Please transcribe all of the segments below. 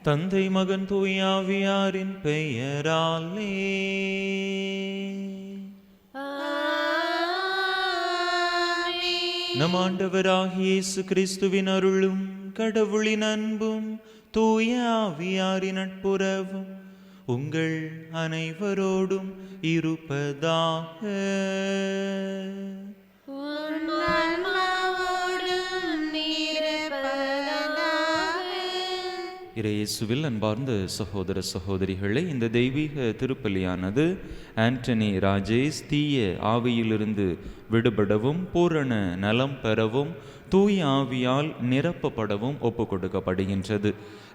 தந்தை மகன் தூய ஆவியாரின் பெயராலே நம் ஆண்டவராகிய இயேசு கிறிஸ்துவின் அருளும் கடவுளின் அன்பும் தூய ஆவியாரின் நட்புறவும் உங்கள் அனைவரோடும் இருப்பதாக. இயேசுவில் அன்பார்ந்த சகோதர சகோதரிகளே, இந்த தெய்வீக திருப்பலியானது ஆண்டனி ராஜேஷ் தீய ஆவியிலிருந்து விடுபடவும் பூரண நலம் பெறவும் தூய ஆவியால் நிரப்பப்படவும் ஒப்பு கொடுக்கப்படுகின்றது.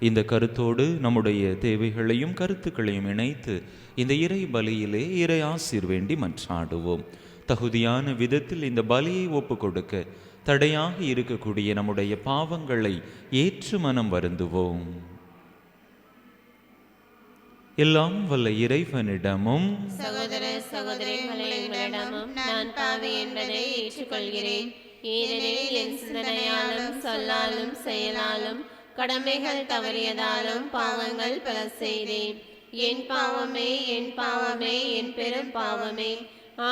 இந்த கருத்தோடு நம்முடைய தேவைகளையும் கருத்துக்களையும் இணைத்து இந்த இறை பலியிலே இறை ஆசீர் வேண்டி மன்றாடுவோம். தகுதியான விதத்தில் இந்த பலியை ஒப்பு கொடுக்க தடையாக இருக்கக்கூடிய நம்முடைய பாவங்களை ஏற்று மனம் வருந்துவோம். எல்லாம் வல்ல இறைவனிடமும் சகோதர சகோதரிகளிடமும் நான் பாவி என்பதை ஏற்றுக்கொள்கிறேன். ஏனெனில் என் சிந்தனையாலும் சொல்லாலும் செயலாலும் கடமைகள் தவறியதாலும் பாவங்கள் பல செய்தேன். என் பாவமே என் பாவமே என் பெரும் பாவமே.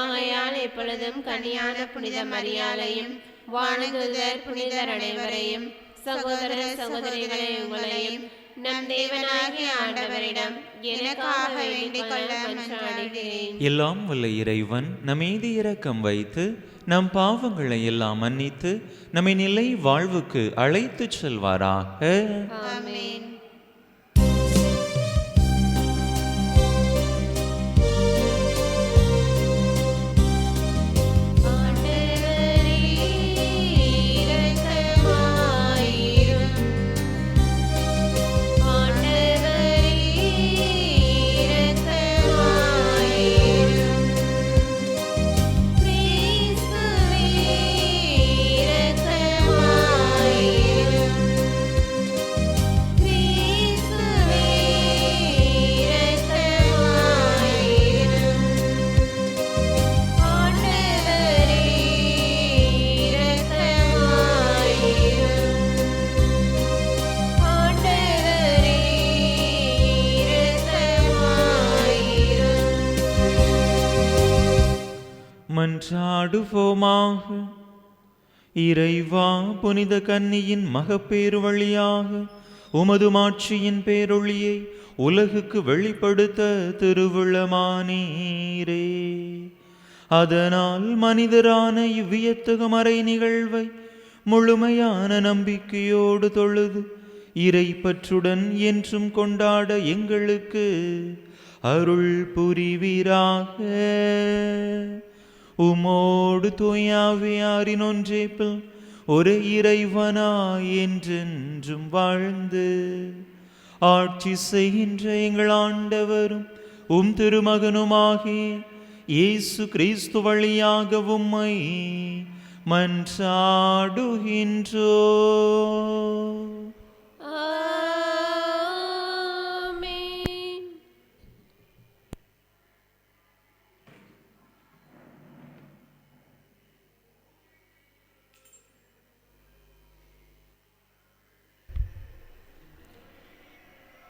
ஆகையால் எப்பொழுதும் கன்னியான புனித மரியாதையும் வானதூதர் புனிதர் அனைவரையும் சகோதர சகோதரிகளை உங்களையும் நம் தேவனாகிய ஆண்டவரிடம் எனக்காக வேண்டிக் கொள்ள மன்றாடுகிறேன். எல்லாம் வல்ல இறைவன் நம்மீது இரக்கம் வைத்து நம் பாவங்களை எல்லாம் மன்னித்து நம்மை நிலை வாழ்வுக்கு அழைத்து செல்வாராக. ஆமென். மன்றாடுவோமாக. இறைவா, புனித கன்னியின் மகப்பேறு வழியாக உமது மாட்சியின் பேரொளியை உலகுக்கு வெளிப்படுத்த திருவுளமானீரே. அதனால் மனிதரான இவ்வியத்தகு மறை நிகழ்வை முழுமையான நம்பிக்கையோடு தொழுது இறை பற்றுடன் என்றும் கொண்டாட எங்களுக்கு அருள் புரிவீராக. உமோடு தூயாவியாரின் ஒன்றேப்பில் ஒரு இறைவனாய் என்றென்றும் வாழ்ந்து ஆட்சி செய்கின்ற எங்கள் ஆண்டவரும் உம் திருமகனுமாகிய இயேசு கிறிஸ்து வழியாக உம்மை மன்றாடுகின்றோ.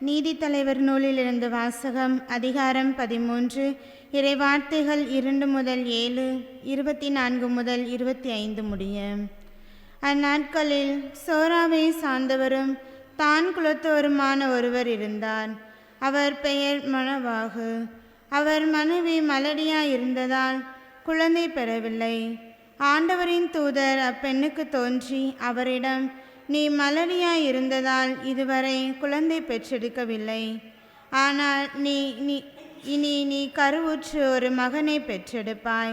நீதித்தலைவர் நூலிலிருந்து வாசகம். அதிகாரம் 13. இறைவார்த்தைகள் 2 முதல் 7, 24 முதல் 25 முடிய. அந்நாட்களில் சோராவை சார்ந்தவரும் தான் குலத்தோருமான ஒருவர் இருந்தார். அவர் பெயர் மணவாகு. அவர் மனைவி மலடியாயிருந்ததால் குழந்தை பெறவில்லை. ஆண்டவரின் தூதர் அப்பெண்ணுக்கு தோன்றி அவரிடம், நீ மலடியாயிருந்ததால் இதுவரை குழந்தை பெற்றெடுக்கவில்லை. ஆனால் நீ கருவுற்று ஒரு மகனை பெற்றெடுப்பாய்.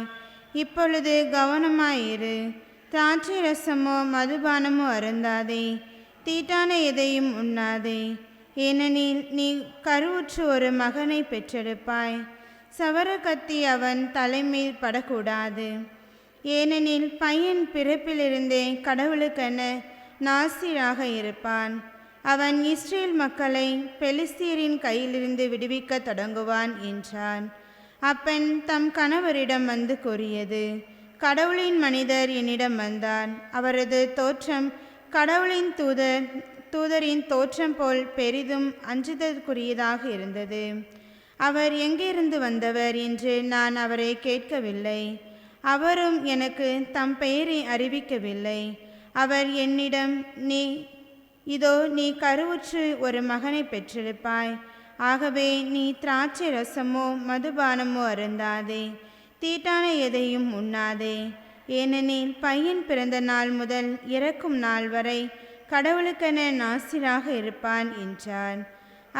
இப்பொழுது கவனமாயிரு. திராட்சை ரசமோ மதுபானமோ அருந்தாதே. தீட்டான எதையும் உண்ணாதே. ஏனெனில் நீ கருவுற்று ஒரு மகனை பெற்றெடுப்பாய். சவர கத்தி அவன் தலைமீது படக்கூடாது. ஏனெனில் பையன் பிறப்பிலிருந்தே கடவுளுக்கென நாசிராக இருப்பான். அவன் இஸ்ரேல் மக்களை பெலிஸ்தியரின் கையிலிருந்து விடுவிக்க தொடங்குவான் என்றான். அப்பெண் தம் கணவரிடம் வந்து கூறியது, கடவுளின் மனிதர் என்னிடம் வந்தார். அவரது தோற்றம் கடவுளின் தூதரின் தோற்றம் போல் பெரிதும் அஞ்சுதற்குரியதாக இருந்தது. அவர் எங்கிருந்து வந்தவர் என்று நான் அவரை கேட்கவில்லை. அவரும் எனக்கு தம் பெயரை அறிவிக்கவில்லை. அவர் என்னிடம், நீ கருவுற்று ஒரு மகனை பெற்றிருப்பாய். ஆகவே நீ திராட்சை ரசமோ மதுபானமோ அருந்தாதே, தீட்டான எதையும் உண்ணாதே. ஏனெனில் பையன் பிறந்த நாள் முதல் இறக்கும் நாள் வரை கடவுளுக்கென நாசிராக இருப்பான் என்றார்.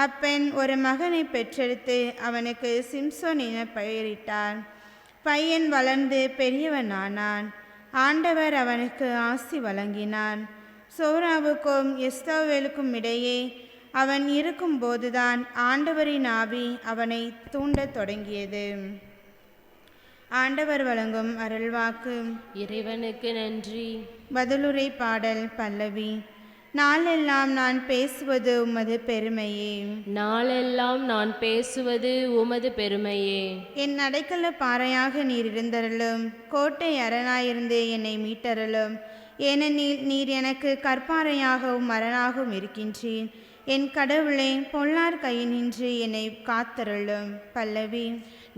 அப்பெண் ஒரு மகனை பெற்றெடுத்து அவனுக்கு சிம்சோன் என பெயரிட்டார். பையன் வளர்ந்து பெரியவனானான். ஆண்டவர் அவனுக்கு ஆசி வழங்கினான். சோராவுக்கும் எஸ்தாவேலுக்கும் இடையே அவன் இருக்கும்போதுதான் ஆண்டவரின் ஆவி அவனை தூண்டத் தொடங்கியது. ஆண்டவர் வழங்கும் அருள்வாக்கு. இறைவனுக்கு நன்றி. பதிலுரை பாடல் பல்லவி. நாளெல்லாம் நான் பேசுவது உமது பெருமையே, நாளெல்லாம் நான் பேசுவது உமது பெருமையே. என் அடைக்கல பாறையாக நீர் இருந்தருளும், கோட்டை அரணாயிருந்து என்னை மீட்டருளும். ஏனெனில் நீர் எனக்கு கற்பாறையாகவும் அரணாகவும் இருக்கின்றீர். என் கடவுளே, பொல்லார் கையினின்று என்னை காத்தருளும். பல்லவி.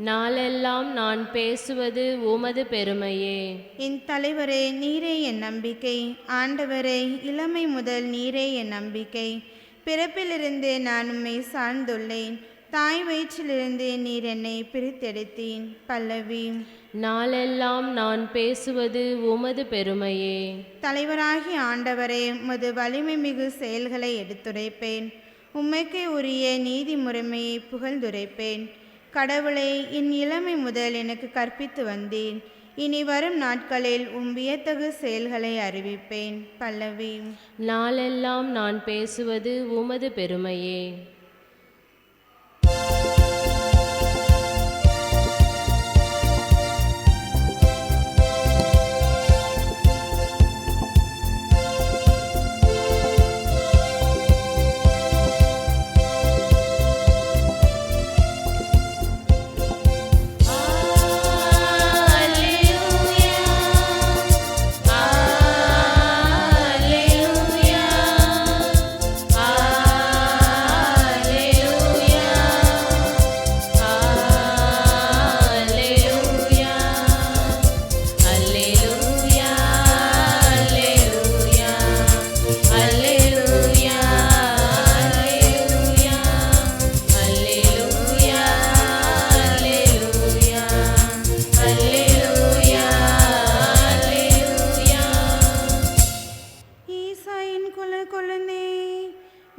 நாளெல்லாம் நான் பேசுவது உமது பெருமையே. என் தலைவரே, நீரே என் நம்பிக்கை. ஆண்டவரே, இளமை முதல் நீரே என் நம்பிக்கை. பிறப்பிலிருந்து நான் உம்மை சார்ந்துள்ளேன். தாய் வயிற்றிலிருந்து நீர் என்னை பிரித்தெடுத்தீன். பல்லவி. நாளெல்லாம் நான் பேசுவது உமது பெருமையே. தலைவராகி ஆண்டவரே, உமது வலிமை மிகு செயல்களை எடுத்துரைப்பேன். உம்மைக்கே உரிய நீதி முறைமையை புகழ்ந்துரைப்பேன். கடவுளே, என் இளமை முதல் எனக்கு கற்பித்து வந்தேன். இனி வரும் நாட்களில் வியத்தகு செயல்களை அறிவிப்பேன். பல்லவி. நாளெல்லாம் நான் பேசுவது உமது பெருமையே.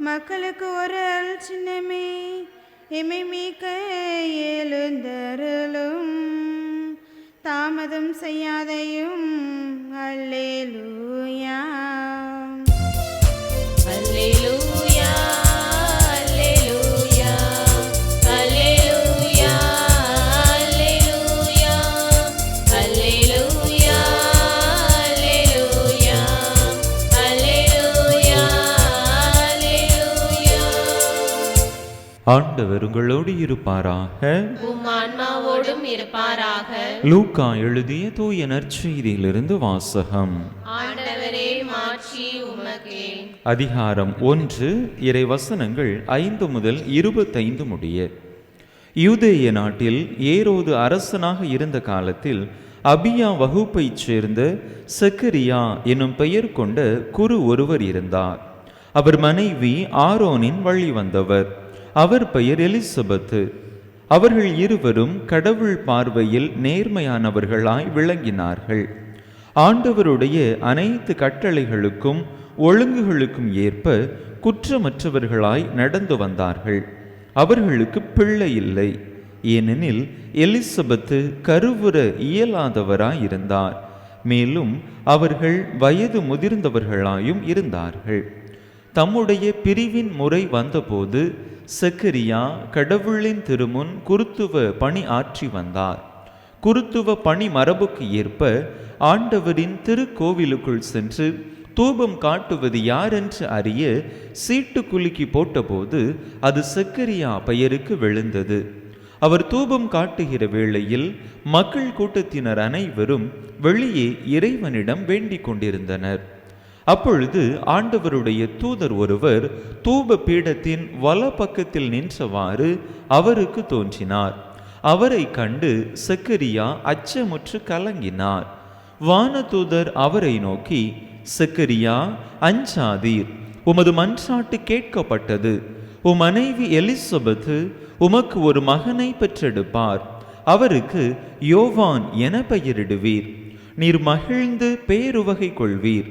மக்களுக்கு ஒரு அருள் சின்னமே, எமை மீக்க எழுந்தருளும். தாமதம் செய்யாதையும். அல்லேலூயா. அல்லேலூயா, அல்லேலூயா, அல்லேலூயா, அல்லேலூயா, அல்லேலூயா, அல்லேலூயா, அல்லேலூயா, அல்லேலூயா. ஆண்டவர் உங்களோடு இருப்பாராக. உம் ஆன்மாவோடும் இருப்பாராக. லூக்கா எழுதிய தூய நற்செய்தியிலிருந்து வாசகம். ஆண்டவரே, மாட்சி உமக்கே. அதிகாரம் 1, இறைவசனங்கள் 5 முதல் 25 முடிய. யூதேய நாட்டில் ஏரோது அரசனாக இருந்த காலத்தில் அபியா வகுப்பைச் சேர்ந்த செக்கரியா எனும் பெயர் கொண்ட குரு ஒருவர் இருந்தார். அவர் மனைவி ஆரோனின் வழி வந்தவர். அவர் பெயர் எலிசபெத்து. அவர்கள் இருவரும் கடவுள் பார்வையில் நேர்மையானவர்களாய் விளங்கினார்கள். ஆண்டவருடைய அனைத்து கட்டளைகளுக்கும் ஒழுங்குகளுக்கும் ஏற்ப குற்றமற்றவர்களாய் நடந்து வந்தார்கள். அவர்களுக்கு பிள்ளை இல்லை. ஏனெனில் எலிசபெத்து கருவுற இயலாதவராயிருந்தார். மேலும் அவர்கள் வயது முதிர்ந்தவர்களாயும் இருந்தார்கள். தம்முடைய பிரிவின் முறை வந்தபோது செக்கரியா கடவுளின் திருமுன் குருத்துவ பணி ஆற்றி வந்தார். குருத்துவ பணி மரபுக்கு ஏற்ப ஆண்டவரின் திருக்கோவிலுக்குள் சென்று தூபம் காட்டுவது யாரென்று அறிய சீட்டு குலுக்கி போட்டபோது அது செக்கரியா பெயருக்கு விழுந்தது. அவர் தூபம் காட்டுகிற வேளையில் மக்கள் கூட்டத்தினர் அனைவரும் வெளியே இறைவனிடம் வேண்டிக் கொண்டிருந்தனர். அப்பொழுது ஆண்டவருடைய தூதர் ஒருவர் தூப பீடத்தின் வல பக்கத்தில் நின்றவாறு அவருக்கு தோன்றினார். அவரை கண்டு செக்கரியா அச்சமுற்று கலங்கினார். வானதூதர் அவரை நோக்கி, செக்கரியா, அஞ்சாதீர், உமது மன்றாட்டு கேட்கப்பட்டது. உம் மனைவி எலிசபெத்து உமக்கு ஒரு மகனை பெற்றெடுப்பார். அவருக்கு யோவான் என பெயரிடுவீர். நீர் மகிழ்ந்து பேருவகை கொள்வீர்.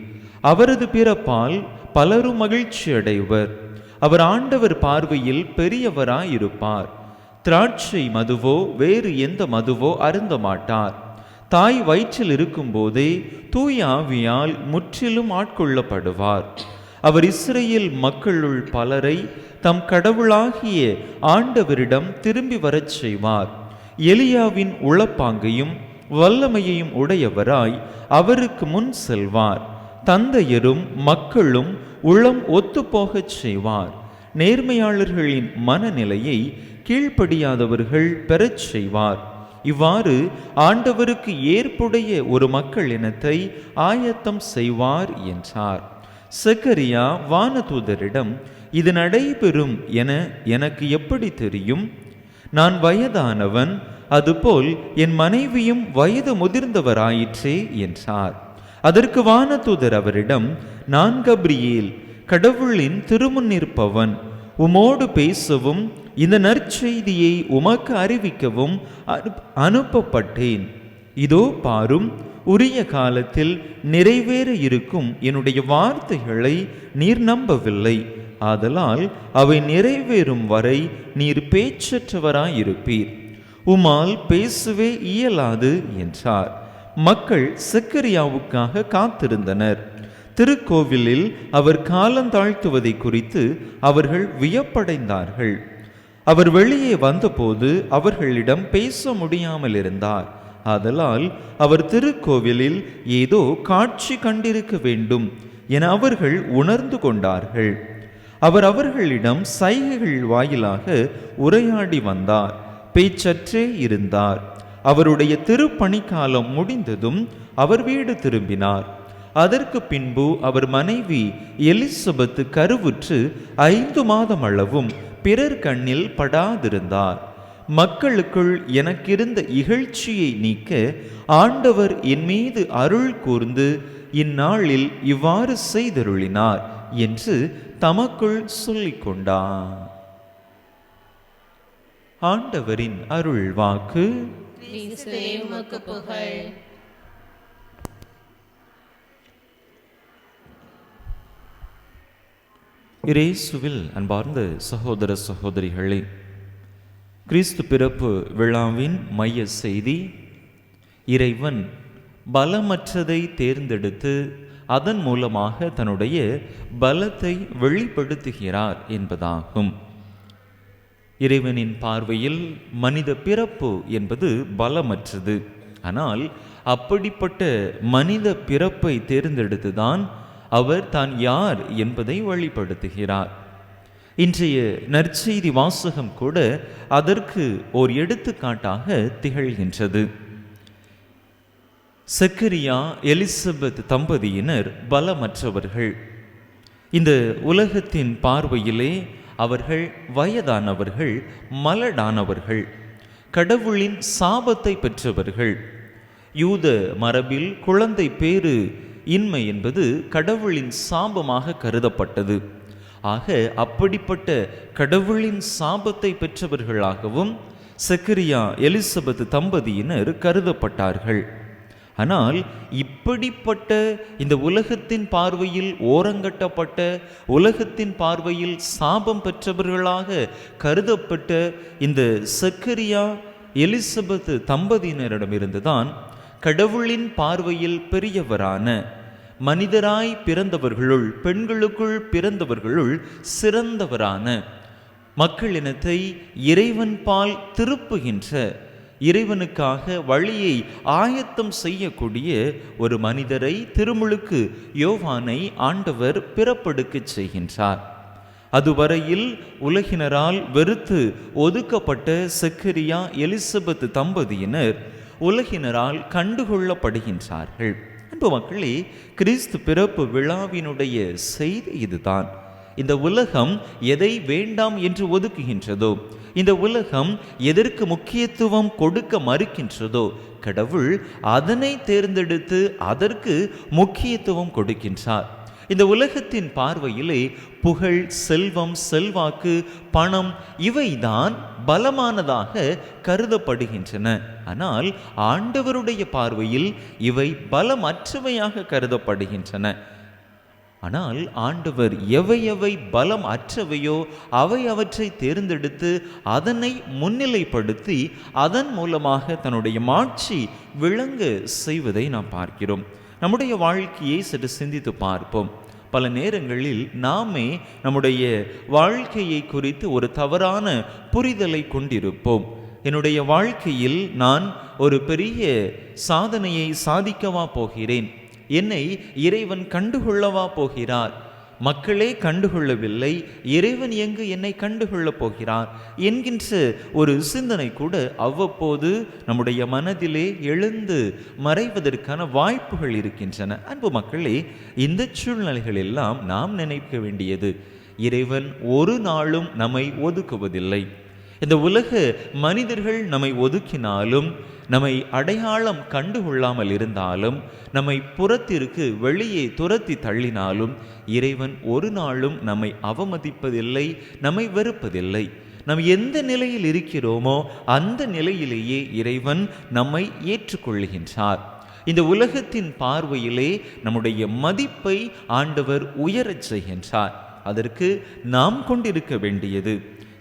அவரது பிறப்பால் பலரும் மகிழ்ச்சி அடைவர். அவர் ஆண்டவர் பார்வையில் பெரியவராயிருப்பார். திராட்சை மதுவோ வேறு எந்த மதுவோ அருந்த மாட்டார். தாய் வயிற்றில் இருக்கும் போதே தூய ஆவியால் முற்றிலும் ஆட்கொள்ளப்படுவார். அவர் இஸ்ரேல் மக்களுள் பலரை தம் கடவுளாகிய ஆண்டவரிடம் திரும்பி வரச் செய்வார். எலியாவின் உளப்பாங்கையும் வல்லமையையும் உடையவராய் அவருக்கு முன் செல்வார். தந்தையரும் மக்களும் உளம் ஒத்துப்போகச் செய்வார். நேர்மையாளர்களின் மனநிலையை கீழ்ப்படியாதவர்கள் பெறச் செய்வார். இவ்வாறு ஆண்டவருக்கு ஏற்புடைய ஒரு மக்கள் இனத்தை ஆயத்தம் செய்வார் என்றார். செக்கரியா வானதூதரிடம், இது நடைபெறும் என எனக்கு எப்படி தெரியும்? நான் வயதானவன், அதுபோல் என் மனைவியும் வயது முதிர்ந்தவராயிற்றே என்றார். அதற்கு வானதூதர் அவரிடம், நான் கப்ரியேல், கடவுளின் திருமுன் நிற்பவன். உமோடு பேசவும் இந்த நற்செய்தியை உமக்கு அறிவிக்கவும் அனுப்பப்பட்டேன். இதோ பாரும், உரிய காலத்தில் நிறைவேற இருக்கும் என்னுடைய வார்த்தைகளை நீர் நம்பவில்லை. ஆதலால் அவை நிறைவேறும் வரை நீர் பேச்சற்றவராயிருப்பீர். உம்மால் பேசவே இயலாது என்றார். மக்கள் செக்கரியாவுக்காக காத்திருந்தனர். திருக்கோவிலில் அவர் காலந்தாழ்த்துவதை குறித்து அவர்கள் வியப்படைந்தார்கள். அவர் வெளியே வந்தபோது அவர்களிடம் பேச முடியாமல் இருந்தார். ஆதலால் அவர் திருக்கோவிலில் ஏதோ காட்சி கண்டிருக்க வேண்டும் என அவர்கள் உணர்ந்து கொண்டார்கள். அவர் அவர்களிடம் சைகைகள் வாயிலாக உரையாடி வந்தார். பேச்சற்றே இருந்தார். அவருடைய திருப்பணிக்காலம் முடிந்ததும் அவர் வீடு திரும்பினார். அதற்கு பின்பு அவர் மனைவி எலிசபெத்து கருவுற்று 5 மாதம் அளவும் பிறர் கண்ணில் படாதிருந்தார். மக்களுக்குள் எனக்கிருந்த இகழ்ச்சியை நீக்க ஆண்டவர் என் மீது அருள் கூர்ந்து இந்நாளில் இவ்வாறு செய்தருளினார் என்று தமக்குள் சொல்லிக் கொண்டார். ஆண்டவரின் அருள் வாக்கு. கிறிஸ்துவே உமக்கு புகழ். இயேசுவில் அன்பார்ந்த சகோதர சகோதரிகளே, கிறிஸ்து பிறப்பு விழாவின் மைய செய்தி இறைவன் பலமற்றதை தேர்ந்தெடுத்து அதன் மூலமாக தன்னுடைய பலத்தை வெளிப்படுத்துகிறார் என்பதாகும். இறைவனின் பார்வையில் மனித பிறப்பு என்பது பலமற்றது. ஆனால் அப்படிப்பட்ட மனித பிறப்பை தேர்ந்தெடுத்துதான் அவர் தான் யார் என்பதை வெளிப்படுத்துகிறார். இன்றைய நற்செய்தி வாசகம் கூட அதற்கு ஓர் எடுத்துக்காட்டாக திகழ்கின்றது. செக்கரியா எலிசபெத் தம்பதியினர் பலமற்றவர்கள். இந்த உலகத்தின் பார்வையிலே அவர்கள் வயதானவர்கள், மலடானவர்கள், கடவுளின் சாபத்தை பெற்றவர்கள். யூத மரபில் குழந்தை பேறு இன்மை என்பது கடவுளின் சாபமாக கருதப்பட்டது. ஆக அப்படிப்பட்ட கடவுளின் சாபத்தை பெற்றவர்களாகவும் செக்கரியா எலிசபெத் தம்பதியினர் கருதப்பட்டார்கள். ஆனால் இப்படிப்பட்ட இந்த உலகத்தின் பார்வையில் ஓரங்கட்டப்பட்ட, உலகத்தின் பார்வையில் சாபம் பெற்றவர்களாக கருதப்பட்ட இந்த செக்கரியா எலிசபெத் தம்பதியினரிடமிருந்துதான் கடவுளின் பார்வையில் பெரியவரான, மனிதராய் பிறந்தவர்களுள், பெண்களுக்குள் பிறந்தவர்களுள் சிறந்தவரான, மக்களினத்தை இறைவன் பால் திருப்புகின்ற, இறைவனுக்காக வழியை ஆயத்தம் செய்யக்கூடிய ஒரு மனிதரை, திருமுழுக்கு யோவானை ஆண்டவர் பிறப்பெடுக்கச் செய்கின்றார். அதுவரையில் உலகினரால் வெறுத்து ஒதுக்கப்பட்ட செக்கரியா எலிசபெத் தம்பதியினர் உலகினரால் கண்டுகொள்ளப்படுகின்றார்கள். அன்பு மக்களே, கிறிஸ்து பிறப்பு விழாவினுடைய செய்தி இதுதான். இந்த உலகம் எதை வேண்டாம் என்று ஒதுக்குகின்றதோ, இந்த உலகம் எதற்கு முக்கியத்துவம் கொடுக்க மறுக்கின்றதோ, கடவுள் அதனை தேர்ந்தெடுத்து அதற்கு முக்கியத்துவம் கொடுக்கின்றார். இந்த உலகத்தின் பார்வையிலே புகழ், செல்வம், செல்வாக்கு, பணம் இவைதான் பலமானதாக கருதப்படுகின்றன. ஆனால் ஆண்டவருடைய பார்வையில் இவை பலமற்றவையாக கருதப்படுகின்றன. ஆனால் ஆண்டவர் எவை பலம் அற்றவையோ அவற்றை தேர்ந்தெடுத்து அதனை முன்னிலைப்படுத்தி அதன் மூலமாக தன்னுடைய மாட்சி விளங்க செய்வதை நாம் பார்க்கிறோம். நம்முடைய வாழ்க்கையை சற்று சிந்தித்து பார்ப்போம். பல நேரங்களில் நாமே நம்முடைய வாழ்க்கையை குறித்து ஒரு தவறான புரிதலை கொண்டிருப்போம். என்னுடைய வாழ்க்கையில் நான் ஒரு பெரிய சாதனையை சாதிக்கவா போகிறேன், என்னை இறைவன் கண்டுகொள்ளவா போகிறார், மக்களே கண்டுகொள்ளவில்லை, இறைவன் எங்கு என்னை கண்டுகொள்ளப் போகிறார் என்கின்ற ஒரு சிந்தனை கூட அவ்வப்போது நம்முடைய மனதிலே எழுந்து மறைவதற்கான வாய்ப்புகள் இருக்கின்றன. அன்பு மக்களே, இந்த சூழ்நிலைகள் எல்லாம் நாம் நினைக்க வேண்டியது, இறைவன் ஒரு நாளும் நம்மை ஒதுக்குவதில்லை. இந்த உலக மனிதர்கள் நம்மை ஒதுக்கினாலும், நம்மை அடையாளம் கண்டுகொள்ளாமல் இருந்தாலும், நம்மை புறத்திற்கு வெளியே துரத்தி தள்ளினாலும் இறைவன் ஒரு நாளும் நம்மை அவமதிப்பதில்லை, நம்மை வெறுப்பதில்லை. நாம் எந்த நிலையில் இருக்கிறோமோ அந்த நிலையிலேயே இறைவன் நம்மை ஏற்றுக்கொள்கின்றார். இந்த உலகத்தின் பார்வையிலே நம்முடைய மதிப்பை ஆண்டவர் உயரச் செய்கின்றார். அதற்கு நாம் கொண்டிருக்க வேண்டியது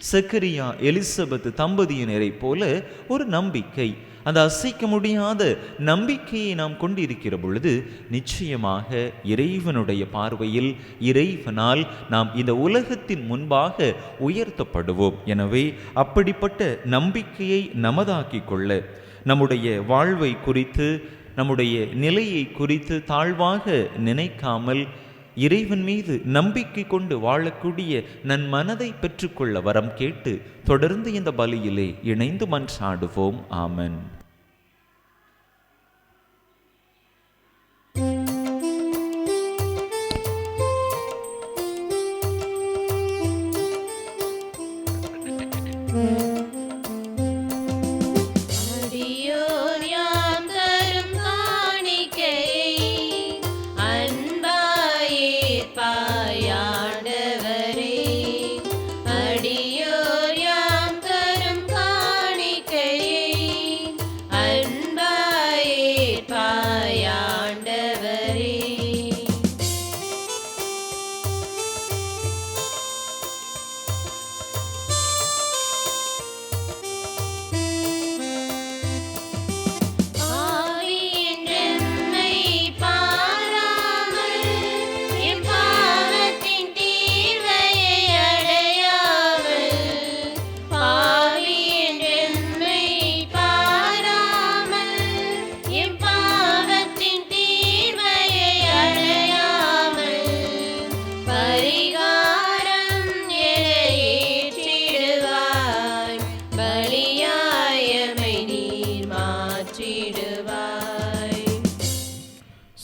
சக்கரியா எலிசபெத் தம்பதியினரை போல ஒரு நம்பிக்கை. அந்த அசைக்க முடியாத நம்பிக்கையை நாம் கொண்டிருக்கிற பொழுது நிச்சயமாக இறைவனுடைய பார்வையில் இறைவனால் நாம் இந்த உலகத்தின் முன்பாக உயர்த்தப்படுவோம். எனவே அப்படிப்பட்ட நம்பிக்கையை நமதாக்கி கொள்ள, நம்முடைய வாழ்வை குறித்து, நம்முடைய நிலையை குறித்து தாழ்வாக நினைக்காமல் இறைவன் மீது நம்பிக்கை கொண்டு வாழக்கூடிய நன் மனதை பெற்றுக்கொள்ள வரம் கேட்டு தொடர்ந்து இந்த பலியிலே இணைந்து மன்றாடுவோம். ஆமென்.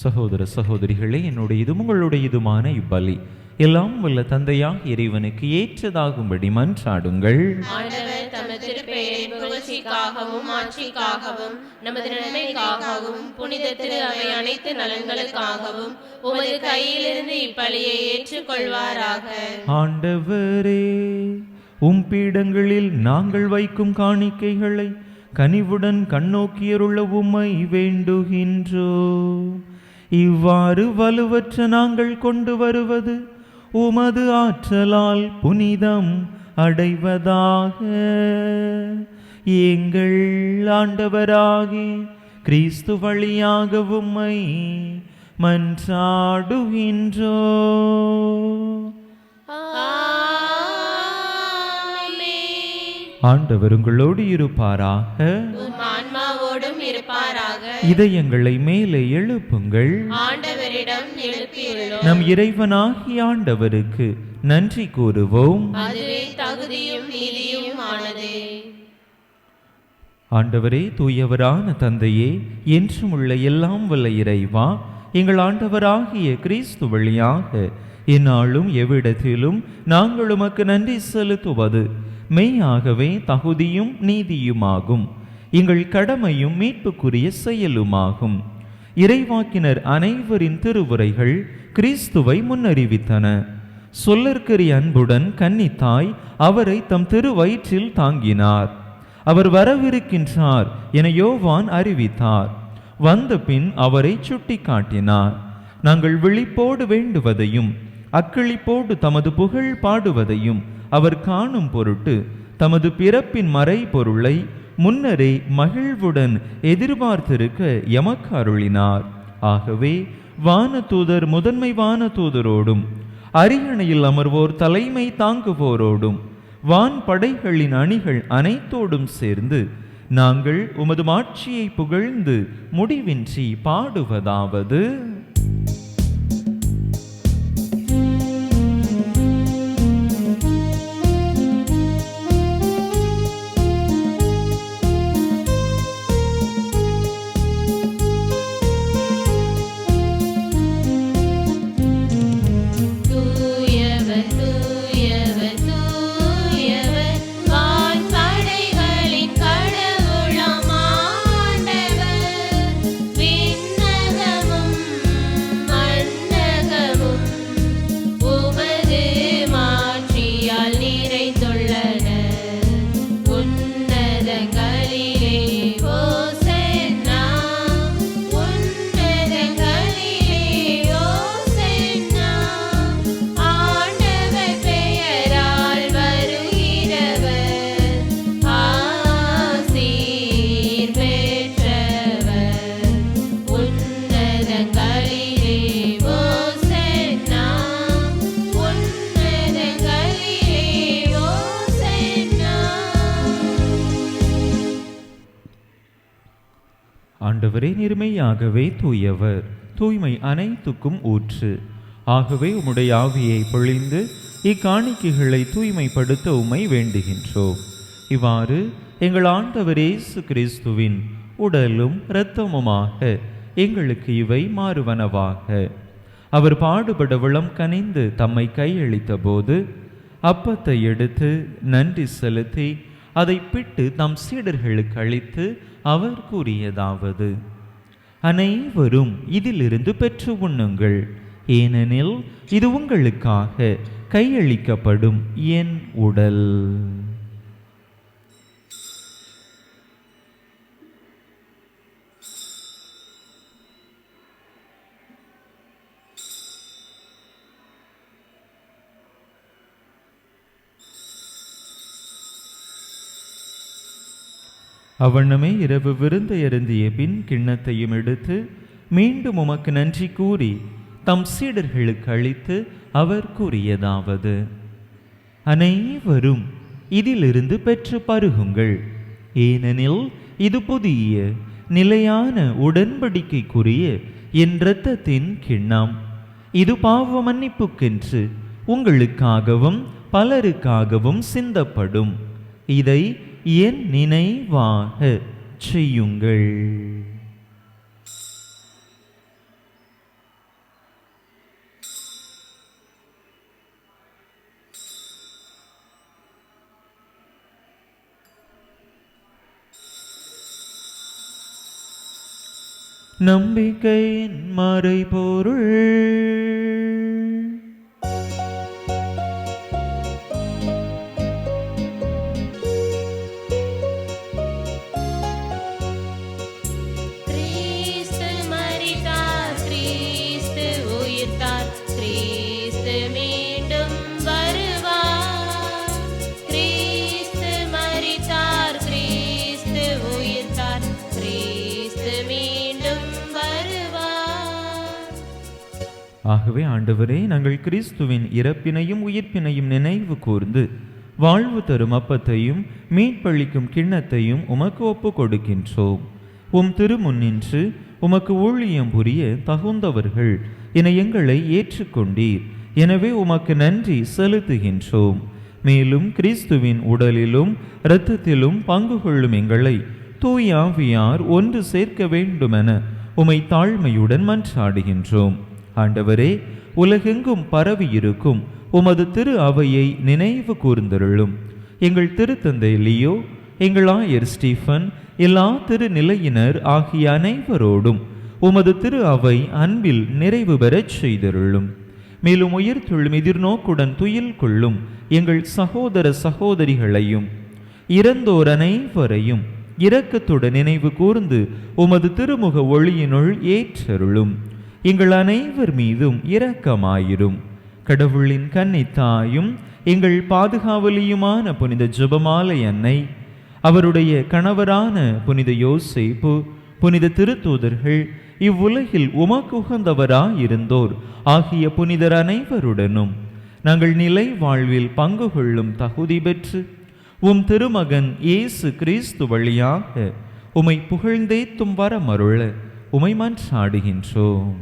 சகோதர சகோதரிகளே, என்னுடைய இதும் உங்களுடைய இதுமான இப்பலி எல்லாம் வல்ல தந்தையாக இறைவனுக்கு ஏற்றதாகும்படி மன்றாடுங்கள். ஆண்டவர் தமது திருப்பெயரின் புகழ்ச்சிக்காகவும் ஆட்சிக்காகவும் நமது நன்மைக்காகவும் புனித திரு அவை அனைத்து நலன்களுக்காகவும் உமது கையிலிருந்து இப்பலியை ஏற்றுக்கொள்வாராக. ஆண்டவரே, உம் பீடங்களில் நாங்கள் வைக்கும் காணிக்கைகளை கனிவுடன் கண்ணோக்கியருள்ள உம்மை வேண்டுகின்றோ. இவ்வாறு வலுவற்ற நாங்கள் கொண்டு வருவது உமது ஆற்றலால் புனிதம் அடைவதாக. எங்கள் ஆண்டவராகி கிறிஸ்து வழியாக உம்மை மன்றாடுகின்றோ. ஆண்டவர் உங்களோடு இருப்பாராக. இதயங்களை மேலே எழுப்புங்கள். ஆண்டவரிடம் எழுப்பியுள்ளோம். நம் இறைவனாகிய ஆண்டவருக்கு நன்றி கூறுவோம். அதுவே தகுதியும் நீதியும் ஆனதே. ஆண்டவரே, தூயவரான தந்தையே, என்றும் உள்ள எல்லாம் வல்ல இறைவா, எங்கள் ஆண்டவராகிய கிறிஸ்து வழியாக எந்நாளும் எவ்விடத்திலும் நாங்கள் உமக்கு நன்றி செலுத்துவது மெய்யாகவே தகுதியும் நீதியுமாகும், எங்கள் கடமையும் மீட்புக்குரிய செயலுமாகும். இறைவாக்கினர் அனைவரின் திருவுரைகள் கிறிஸ்துவை முன்னறிவித்தன. சொல்லற்கரிய அன்புடன் கன்னித்தாய் அவரை தம் திருவயிற்றில் தாங்கினார். அவர் வரவிருக்கின்றார் என யோவான் அறிவித்தார். வந்த பின் அவரை சுட்டி காட்டினார். நாங்கள் விழிப்போடு வேண்டுவதையும் அக்களிப்போடு தமது புகழ் பாடுவதையும் அவர் காணும் பொருட்டு தமது பிறப்பின் மறை பொருளை முன்னரே மகிழ்வுடன் எதிர்பார்த்திருக்க எமக்கு அருளினார். ஆகவே வானதூதர் முதன்மை வானதூதரோடும் அரியணையில் அமர்வோர் தலைமை தாங்குவோரோடும் வான் படைகளின் அணிகள் அனைத்தோடும் சேர்ந்து நாங்கள் உமது மாட்சியை புகழ்ந்து முடிவின்றி பாடுவதாவது: ஆண்டவரே, நிர்மையாகவே தூயவர், தூய்மை அனைத்துக்கும் ஊற்று. ஆகவே உம்முடைய ஆவியை பொழிந்து இக்காணிக்கைகளை தூய்மைப்படுத்த உம்மை வேண்டுகின்றோம். இவ்வாறு எங்கள் ஆண்டவர் இயேசு கிறிஸ்துவின் உடலும் இரத்தமுமாக எங்களுக்கு இவை மாறுவனவாக. அவர் பாடுபட விளம் கனிந்து தம்மை கையளித்த போது அப்பத்தை எடுத்து நன்றி செலுத்தி அதை பிட்டு தம் சீடர்களுக்கு அளித்து அவர் கூறியதாவது: அனைவரும் இதிலிருந்து பெற்று உண்ணுங்கள், ஏனெனில் இது உங்களுக்காக கையளிக்கப்படும் என் உடல். அவ்வண்ணமே இரவு விருந்து அருந்திய பின் கிண்ணத்தையும் எடுத்து மீண்டும் உமக்கு நன்றி கூறி தம் சீடர்களுக்கு அளித்து அவர் கூறியதாவது: அனைவரும் இதிலிருந்து பெற்று பருகுங்கள், ஏனெனில் இது புதிய நிலையான உடன்படிக்கைக்குரிய என் இரத்தத்தின் கிண்ணம். இது பாவ மன்னிப்புக்கென்று உங்களுக்காகவும் பலருக்காகவும் சிந்தப்படும். இதை என் நினைவாக செய்யுங்கள். நம்பிக்கையின் மறைபொருள். ஆகவே ஆண்டவரே, நாங்கள் கிறிஸ்துவின் இறப்பினையும் உயிர்ப்பினையும் நினைவு கூர்ந்து வாழ்வு தரும் அப்பத்தையும் மீட்பளிக்கும் கிண்ணத்தையும் உமக்கு ஒப்பு கொடுக்கின்றோம். உம் திருமுன்னின்று உமக்கு ஊழியம் புரிய தகுந்தவர்கள் என எங்களை ஏற்றுக்கொண்டீர். எனவே உமக்கு நன்றி செலுத்துகின்றோம். மேலும் கிறிஸ்துவின் உடலிலும் இரத்தத்திலும் பங்கு கொள்ளும் எங்களை தூய ஆவியார் ஒன்று சேர்க்க வேண்டுமென உமை தாழ்மையுடன் மன்றாடுகின்றோம். ஆண்டவரே, உலகெங்கும் பரவியிருக்கும் உமது திரு அவையை நினைவு கூர்ந்தருளும். எங்கள் திருத்தந்தை லியோ, எங்கள் ஆயர் ஸ்டீஃபன், எல்லா திருநிலையினர் ஆகிய அனைவரோடும் உமது திரு அவை அன்பில் நிறைவு பெறச் செய்தருளும். மேலும் உயிர்த்தெழும் எதிர்நோக்குடன் துயில் கொள்ளும் எங்கள் சகோதர சகோதரிகளையும் இறந்தோர் அனைவரையும் இரக்கத்துடன் நினைவு கூர்ந்து உமது திருமுக ஒளியினுள் ஏற்றருளும். எங்கள் அனைவர் மீதும் இரக்கமாயிரும். கடவுளின் கன்னித்தாயும் எங்கள் பாதுகாவலியுமான புனித ஜெபமாலை அன்னை, அவருடைய கணவரான புனித யோசேப்பு, புனித திருத்தூதர்கள், இவ்வுலகில் உமக்கு உகந்தவராயிருந்தோர் ஆகிய புனிதர் அனைவருடனும் நாங்கள் நிலை வாழ்வில் பங்கு கொள்ளும் தகுதி பெற்று உம் திருமகன் இயேசு கிறிஸ்து வழியாக உமை புகழ்ந்தேத்தும் வரமருள உமை மன்றாடுகின்றோம்.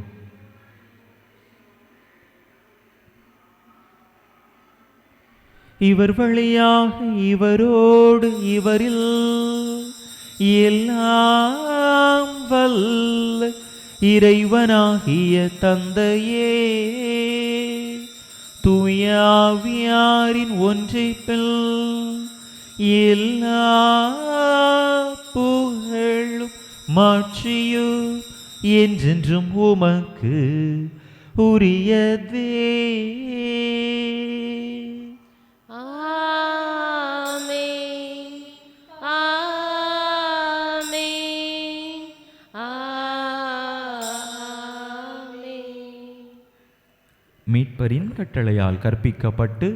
இவர் வழியாக இவரோடு இவரில் எல்லாம் வல்ல இறைவனாகிய தந்தையே, தூயாவியாரின் ஒன்றைப்பில் எல்லா புகழும் மாட்சியும் என்றென்றும் உமக்கு உரியதே. மீட்பரின் கட்டளையால் கற்பிக்கப்பட்டு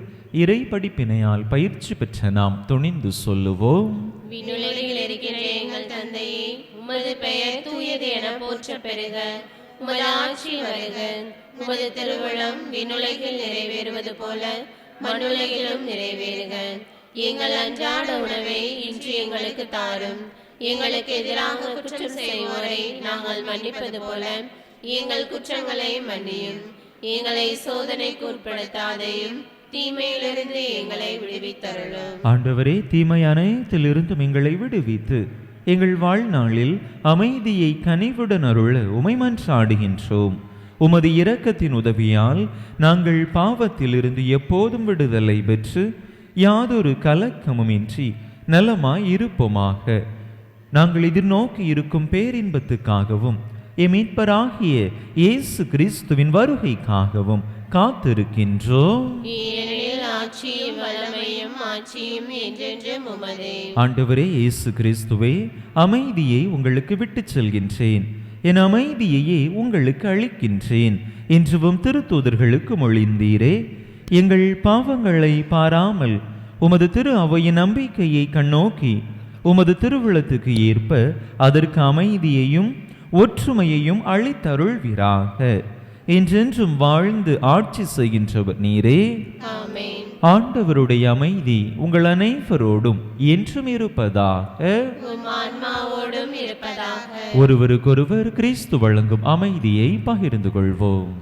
இறை படிப்பினையால் பயிற்சி பெற்ற நாம் துணிந்து சொல்லுவோம். விண்ணுலகில் இருக்கிற எங்கள் தந்தையே, உமது பெயர் தூயது என போற்ற பெறுக. உமது ஆட்சி வருக. உமது திருவுளம் விண்ணுலகில் நிறைவேறுவது போல மண்ணுலகிலும் நிறைவேறுக. எங்கள் அன்றாட உணவை இன்று எங்களுக்கு தாரும். எங்களுக்கு எதிராக குற்றம் செய்வோரை நாங்கள் மன்னிப்பது போல எங்கள் குற்றங்களை மன்னியும். எங்களை சோதனைக்கு உட்படுத்தாதையும் தீமையிலிருந்து எங்களை விடுவித்தருளும். ஆண்டவரே, தீமை அனைத்திலிருந்தும் எங்களை விடுவித்து எங்கள் வாழ்நாளில் அமைதியை கனிவுடன் அருள உமை மன்றாடுகின்றோம். உமது இரக்கத்தின் உதவியால் நாங்கள் பாவத்திலிருந்து எப்போதும் விடுதலை பெற்று யாதொரு கலக்கமுமின்றி நலமாய் இருப்போமாக. நாங்கள் எதிர்நோக்கி இருக்கும் பேரின்பத்துக்காகவும் மீட்பராகிய இயேசு கிறிஸ்துவின் வருகைக்காகவும் காத்திருக்கின்றோம். ஆண்டவரே இயேசு கிறிஸ்துவே, அமைதியை உங்களுக்கு விட்டுச் செல்கின்றேன், என் அமைதியையே உங்களுக்கு அளிக்கின்றேன் என்றும் திருத்தூதர்களுக்கு மொழிந்தீரே. எங்கள் பாவங்களை பாராமல் உமது திரு அவையின் நம்பிக்கையை கண்ணோக்கி உமது திருவுளத்துக்கு ஏற்ப அதற்கு அமைதியையும் ஒற்றுமையையும் அளித்தருள்வீராக. என்றென்றும் வாழ்ந்து ஆட்சி செய்கின்றவர் நீரே. ஆண்டவருடைய அமைதி உங்கள் அனைவரோடும் என்றும் இருப்பதாக. ஒருவருக்கொருவர் கிறிஸ்து வழங்கும் அமைதியை பகிர்ந்து கொள்வோம்.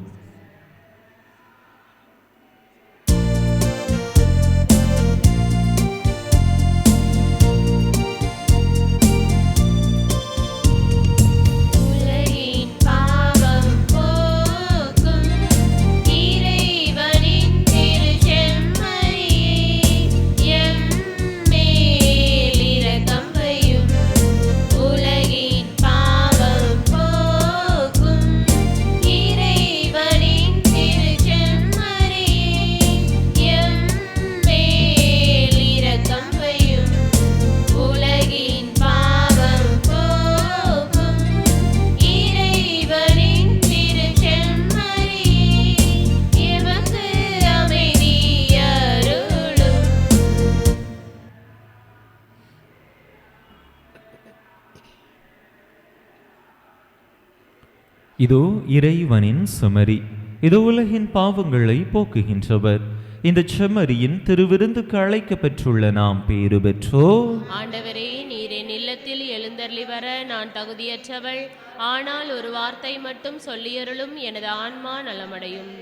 இதோ இறைவனின் செம்மறி, இதோ உலகின் பாவங்களை போக்குகின்றவர். இந்த செம்மறியின் திருவிருந்துக்கு அழைக்கப்பெற்றுள்ள நாம் பேறு பெற்றோம். ஆண்டவரே, நீர் என் இல்லத்தில் எழுந்தருளி வர நான் தகுதியற்றவள். ஆனால் ஒரு வார்த்தை மட்டும் சொல்லியருளும், எனது ஆன்மா நலமடையும்.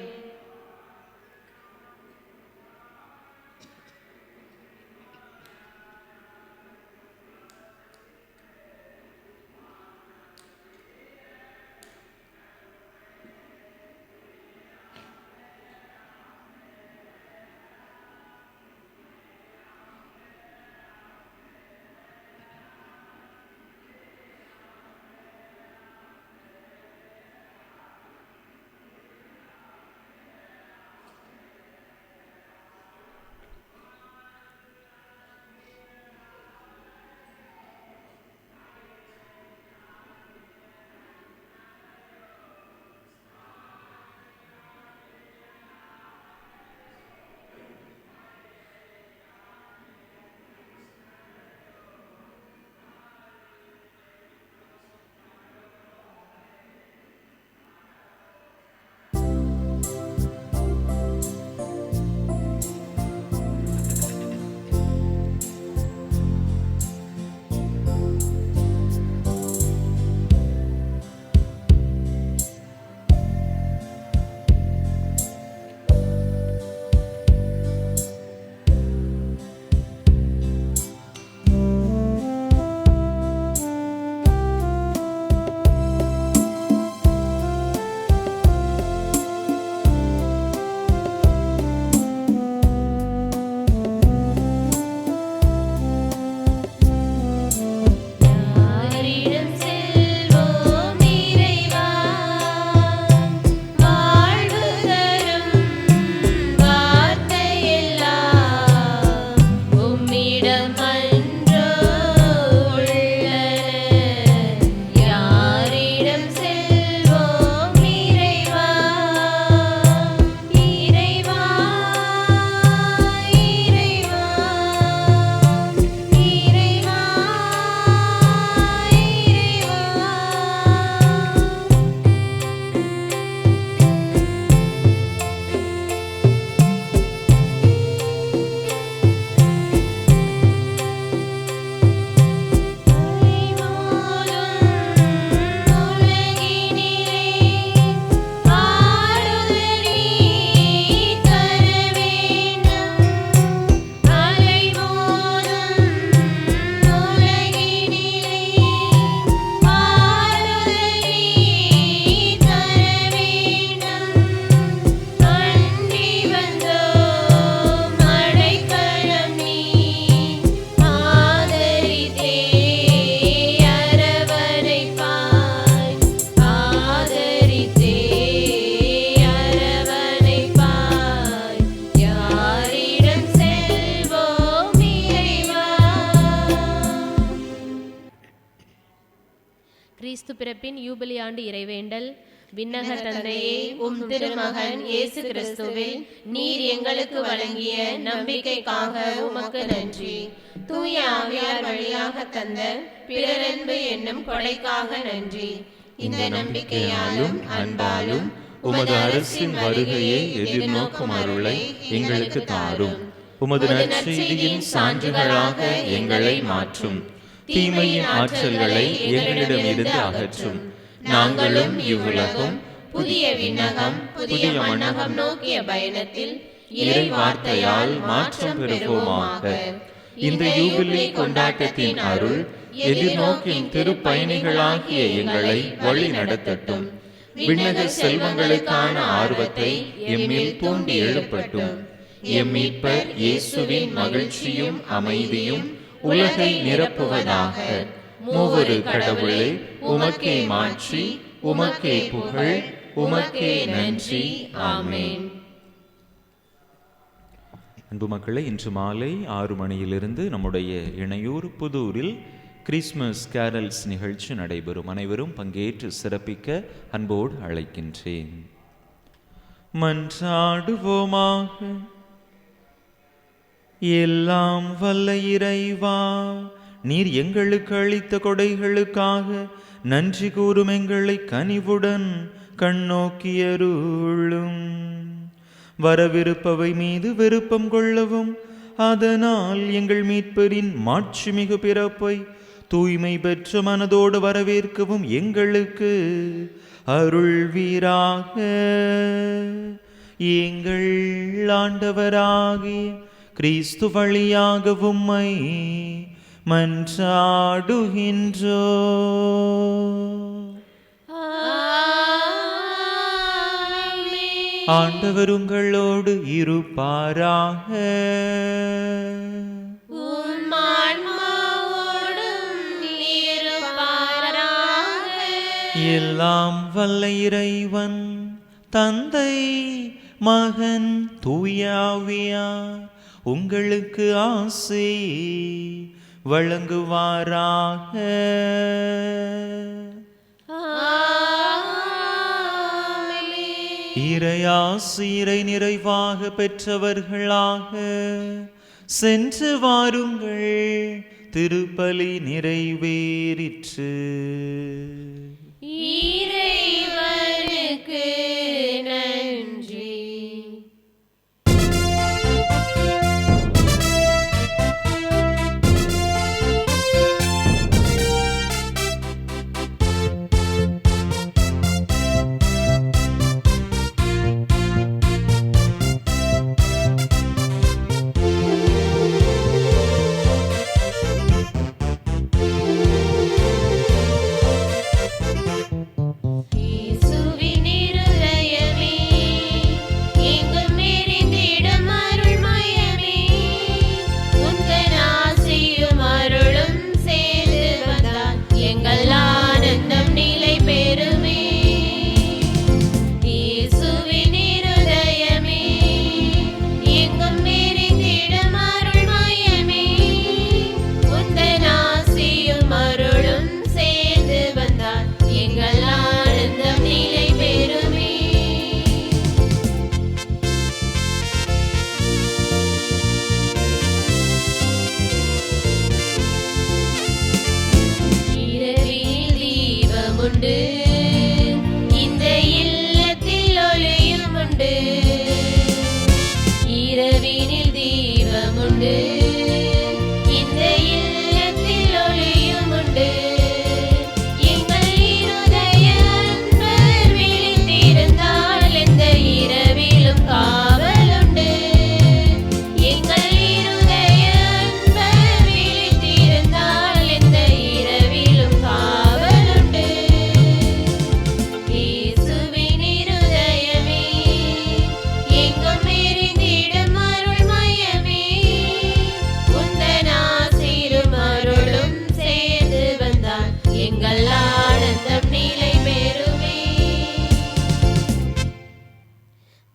கிறிஸ்து பிறப்பின் யூபிலி ஆண்டு இறைவேண்டல். விண்ணக தந்தையே, உம் திருமகன் இயேசு கிறிஸ்துவில் நீர் எங்களுக்கு வழங்கிய நம்பிக்கைக்காக உமக்கு நன்றி. தூய ஆவியார் வழியாக தந்த பிறரன்பு என்னும் கொடைக்காக நன்றி. இந்த நம்பிக்கையாலும் அன்பாலும் உமது அரசின் வருகையை எதிர்நோக்கும் அருளை எங்களுக்கு தாரும். உமது நற்செய்தியின் சான்றுகளாக எங்களை மாற்றும். தீமையின் ஆற்றல்களை எங்களிடமிருந்து அகற்றும். நாங்களும் இவ்வுலகம், புதிய விண்ணகம், புதிய மண்ணகம் நோக்கிய பயணத்தில் இறை வார்த்தையால் மாற்றம் பெறுவோமாக. இந்த யூபிலி கொண்டாட்டத்தின் அருள் எதிர்நோக்கின் திருப்பயணிகளாகிய எங்களை வழி நடத்தட்டும். விண்ணக செல்வங்களுக்கான ஆர்வத்தை எம்மில் தூண்டி எழுப்பட்டும். எம் மீட்பர் இயேசுவின் மகிழ்ச்சியும் அமைதியும் உலகை நிரப்புவதாக. மூவரு கடவுளே, உமக்கே மாட்சி, உமக்கே புகழ், உமக்கே நன்றி. ஆமென். அன்பு மக்களை, இன்று மாலை 6 மணியிலிருந்து நம்முடைய இணையூர் புதூரில் கிறிஸ்மஸ் கேரல்ஸ் நிகழ்ச்சி நடைபெறும். அனைவரும் பங்கேற்று சிறப்பிக்க அன்போடு அழைக்கின்றேன். மன்றாடுவோமாக. எல்லாம் வல்ல இறைவா, நீர் எங்களுக்கு அளித்த கொடைகளுக்காக நன்றி கூறும் எங்களை கனிவுடன் கண்ணோக்கியருளும். வரவிருப்பவை மீது விருப்பம் கொள்ளவும், அதனால் எங்கள் மீட்பரின் மாட்சிமிகு பிறப்பை தூய்மை பெற்ற மனதோடு வரவேற்கவும் எங்களுக்கு அருள்வீராக. எங்கள் ஆண்டவராகிய கிறிஸ்து வழியாக உம்மை மன்றாடுகின்றோ. ஆண்டவர் உங்களோடு இருப்பாராக. எல்லாம் வல்ல இறைவன் தந்தை, மகன், தூய ஆவியார் உங்களுக்கு ஆசி வழங்குவாராக. இறையாசிரை நிறைவாக பெற்றவர்களாக சென்று வாருங்கள். திருப்பலி நிறைவேறிற்று. இறைவனுக்கு நன்றி.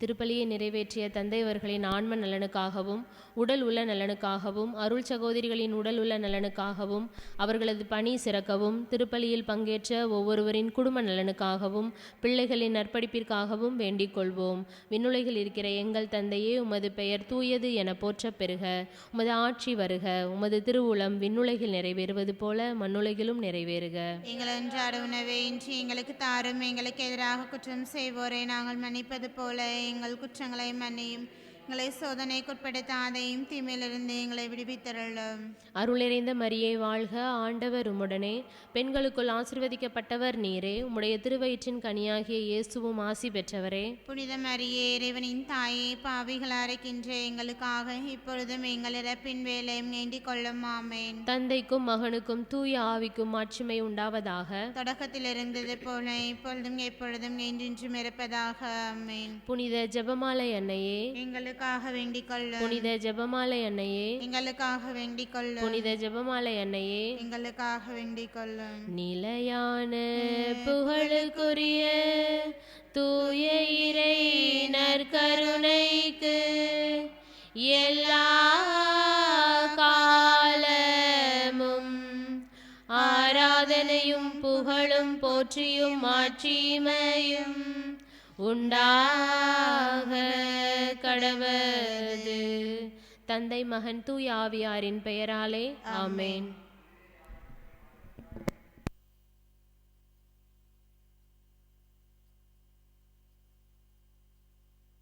திருப்பலியை நிறைவேற்றிய தந்தையவர்களின் ஆன்ம நலனுக்காகவும் உடல் உள்ள நலனுக்காகவும் அருள் சகோதரிகளின் உடல் உள்ள நலனுக்காகவும் அவர்களது பணி சிறக்கவும் திருப்பலியில் பங்கேற்ற ஒவ்வொருவரின் குடும்ப நலனுக்காகவும் பிள்ளைகளின் நற்படிப்பிற்காகவும் வேண்டிக் கொள்வோம். விண்ணுலகில் இருக்கிற எங்கள் தந்தையே, உமது பெயர் தூயது என போற்றப் பெறுக. உமது ஆட்சி வருக. உமது திருவுளம் விண்ணுலகில் நிறைவேறுவது போல மண்ணுலகிலும் நிறைவேறுக. எங்கள் அன்றாட உணவை இன்று எங்களுக்கு தாரும். எங்களுக்கு எதிராக குற்றம் செய்வோரை நாங்கள் மன்னிப்பது போல எங்கள் குற்றங்களை மன்னியும். எங்களை சோதனைக்குட்படுத்தாதையும் தீமையிலிருந்து எங்களை விடுவித்தருளும். அருளிறைந்த மரியே வாழ்க, ஆண்டவர் உம்முடனே, பெண்களுக்குள் ஆசீர்வதிக்கப்பட்டவர் நீரே. உம்முடைய திருவயிற்றின் கனியாகிய இயேசுவும் ஆசி பெற்றவரே. புனித மரியே, இறைவனின் தாயே, பாவிகளாக இருக்கின்ற எங்களுக்காக இப்பொழுதும் எங்கள் இறப்பின் வேலையும் வேண்டிக் கொள்ளும். ஆமேன். தந்தைக்கும் மகனுக்கும் தூய ஆவிக்கும் மாட்சிமை உண்டாவதாக. தொடக்கத்தில் இருந்தது போல இப்பொழுதும் எப்பொழுதும் என்றென்றும் இருப்பதாக. ஆமேன். புனித ஜெபமாலை அன்னையே, எங்களுக்காக வேண்டிக் கொள்ளும். புனித ஜெபமாலை அன்னையே, எங்களுக்காக வேண்டிக் கொள்ளும். புனித ஜெபமாலை அன்னையே, எங்களுக்காக வேண்டிக் கொள்ளும். நிலையான புகழுக்குரிய தூய இறை நற்கருணைக்கு எல்லா காலமும் ஆராதனையும் புகழும் போற்றியும் மாட்சிமையும் உண்டாக கடவது. தந்தை மகன் தூய ஆவியாரின் பெயராலே ஆமேன்.